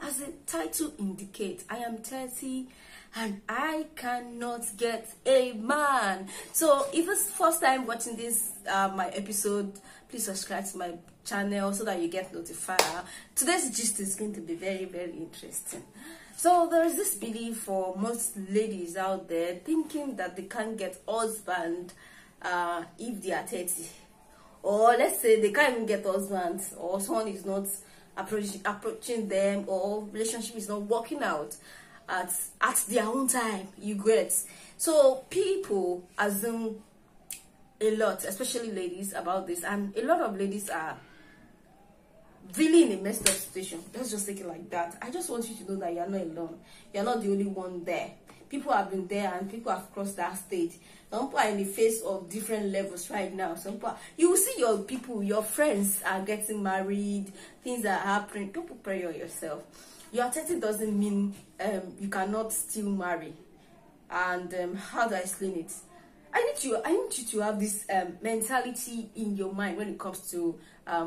As the title indicates, I am 30 and I cannot get a man. So if it's first time watching this my episode, please subscribe to my channel so that you get notified. Today's gist is going to be very, very interesting. So there is this belief for most ladies out there thinking that they can't get husband if they are 30, or let's say they can't even get husbands, or someone is not approaching them, or relationship is not working out at their own time. You get? So people assume a lot, especially ladies, about this, and a lot of ladies are really in a messed up situation. Let's just take it like that. I just want you to know that you're not alone. You're not the only one there. People have been there and people have crossed that stage. Some people are in the face of different levels right now. Some people, you will see your people, your friends are getting married, things are happening. Don't put pressure on yourself. Your 30 doesn't mean you cannot still marry. And how do I explain it? I need you to have this mentality in your mind when it comes to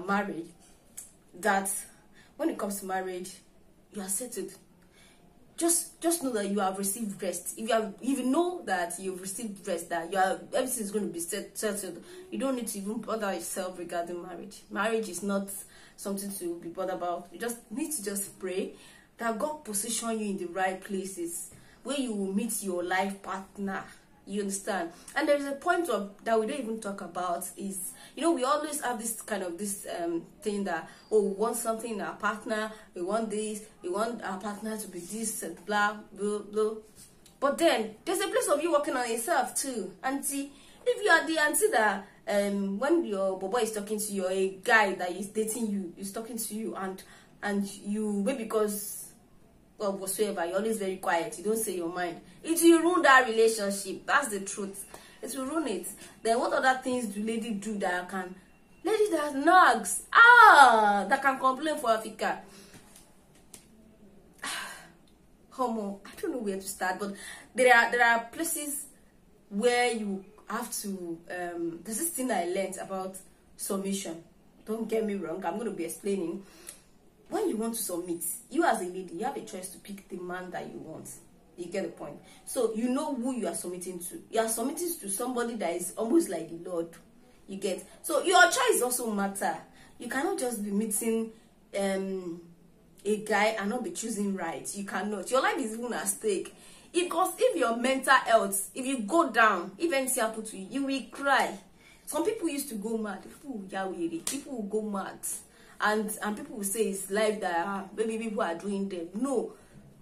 marriage. That when it comes to marriage, you are settled. Just know that you have received rest. If you know that you've received rest, that everything is going to be settled, you don't need to even bother yourself regarding marriage. Marriage is not something to be bothered about. You just need to just pray that God position you in the right places where you will meet your life partner. You understand? And there is a point that we don't even talk about is, you know, we always have this kind of thing that, oh, we want something in our partner, we want this, we want our partner to be this and blah, blah, blah. But then there's a place of you working on yourself too. Auntie, if you are the auntie that when your boy is talking to you, or a guy that is dating you is talking to you, and you, maybe because of whatsoever, you're always very quiet, you don't say your mind, it will ruin that relationship. That's the truth. It will ruin it. Then what other things do ladies do that can, ladies that nags, that can complain for Africa? Homo, I don't know where to start, but there are places where you have to there's this thing I learned about submission. Don't get me wrong, I'm going to be explaining. When you want to submit, you as a lady, you have a choice to pick the man that you want. You get the point? So you know who you are submitting to. You are submitting to somebody that is almost like the Lord. You get? So your choice also matter. You cannot just be meeting a guy and not be choosing right. You cannot. Your life is even at stake. Because if your mental health, if you go down, if anything happens to you, you will cry. Some people used to go mad. People will go mad. And people will say it's life that maybe people are doing them. No,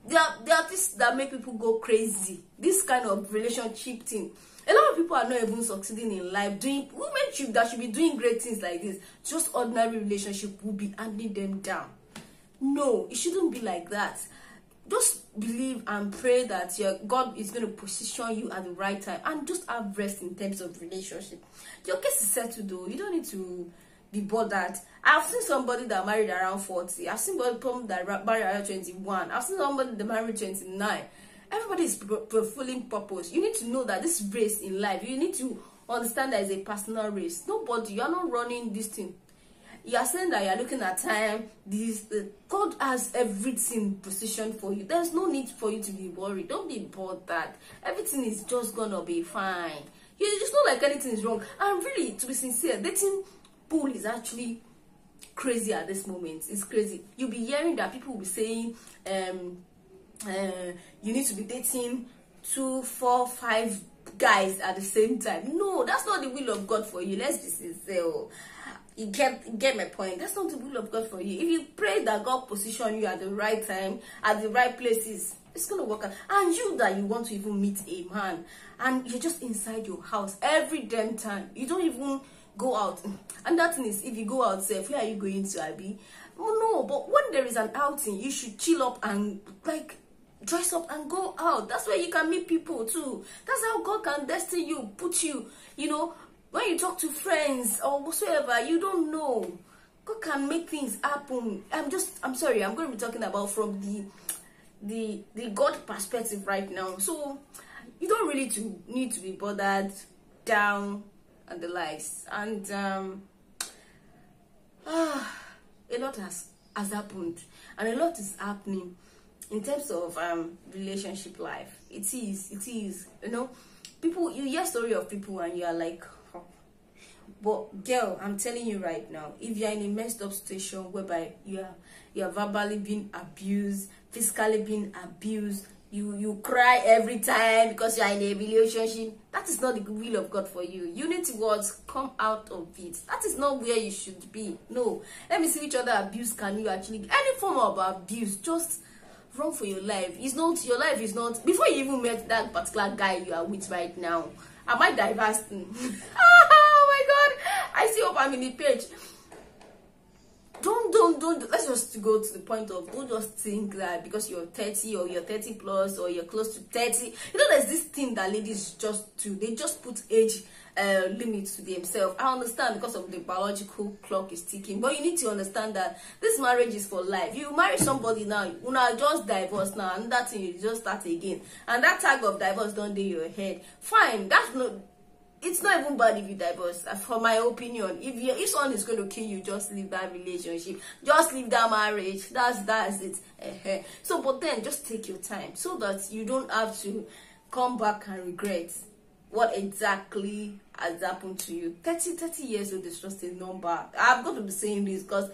there are things that make people go crazy. This kind of relationship thing. A lot of people are not even succeeding in life. Women that should be doing great things like this, just ordinary relationship will be handing them down. No, it shouldn't be like that. Just believe and pray that God is going to position you at the right time, and just have rest in terms of relationship. Your case is settled though. You don't need to be bothered. I've seen somebody that married around 40. I've seen somebody that married around 21. I've seen somebody that married 29. Everybody is fulfilling purpose. You need to know that this race in life, you need to understand that it's a personal race. Nobody, you're not running this thing. You are saying that you're looking at time. God has everything positioned for you. There's no need for you to be worried. Don't be bothered. Everything is just gonna be fine. It's not like anything is wrong. And really, to be sincere, dating pool is actually crazy at this moment. It's crazy. You'll be hearing that people will be saying you need to be dating 2, 4, 5 guys at the same time. No, that's not the will of God for you. Let's be sincere. You get my point. That's not the will of God for you. If you pray that God position you at the right time, at the right places, it's gonna work out. And you that you want to even meet a man, and you're just inside your house every damn time, you don't even go out. And that thing is, if you go out, say, where are you going to, Abby? No, but when there is an outing, you should chill up and like dress up and go out. That's where you can meet people too. That's how God can destine you, put you, you know, when you talk to friends or whatsoever, you don't know. God can make things happen. I'm sorry, I'm going to be talking about from the God perspective right now. So you don't really need to be bothered down and the likes. And a lot has happened. and a lot is happening in terms of relationship life. It is, you know, people, you hear story of people and you are like, oh. But girl, I'm telling you right now, if you're in a messed up situation whereby you're verbally being abused, physically being abused, you cry every time because you're in a relationship, that is not the will of God for you. You need to what? Come out of it. That is not where you should be. No. Let me see which other abuse can you actually, any form of abuse, just run for your life. It's not, your life is not, before you even met that particular guy you are with right now. Am I diversing? Oh my God, I see hope I'm in the page. Don't, let's just go to the point of, don't just think that because you're 30 or you're 30 plus or you're close to 30, you know, there's this thing that ladies just do. They just put age limits to themselves. I understand because of the biological clock is ticking, but you need to understand that this marriage is for life. You marry somebody now, you know, just divorce now, and that thing you just start again, and that tag of divorce don't do your head. Fine, that's not, it's not even bad if you divorce. For my opinion, if someone is going to kill you, just leave that relationship, just leave that marriage. That's it. So, but then just take your time so that you don't have to come back and regret what exactly has happened to you. 30 years old is just a number. I've got to be saying this because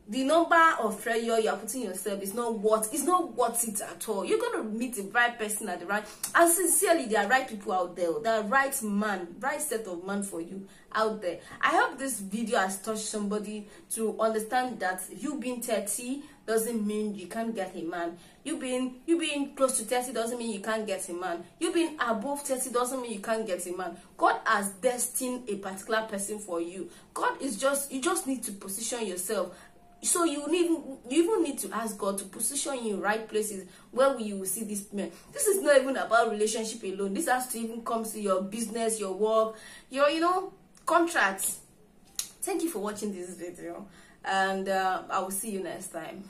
the number of failure you are putting yourself is not worth it at all. You're going to meet the right person at the right, and sincerely, there are right people out there, there are right man, right set of man for you out there. I hope this video has touched somebody to understand that you being 30 doesn't mean you can't get a man. You being close to 30 doesn't mean you can't get a man. You being above 30 doesn't mean you can't get a man. God has destined a particular person for you. God is just, you just need to position yourself. So you even need to ask God to position you in right places where you will see this man. This is not even about relationship alone. This has to even come to your business, your work, your, you know, contracts. Thank you for watching this video, and I will see you next time.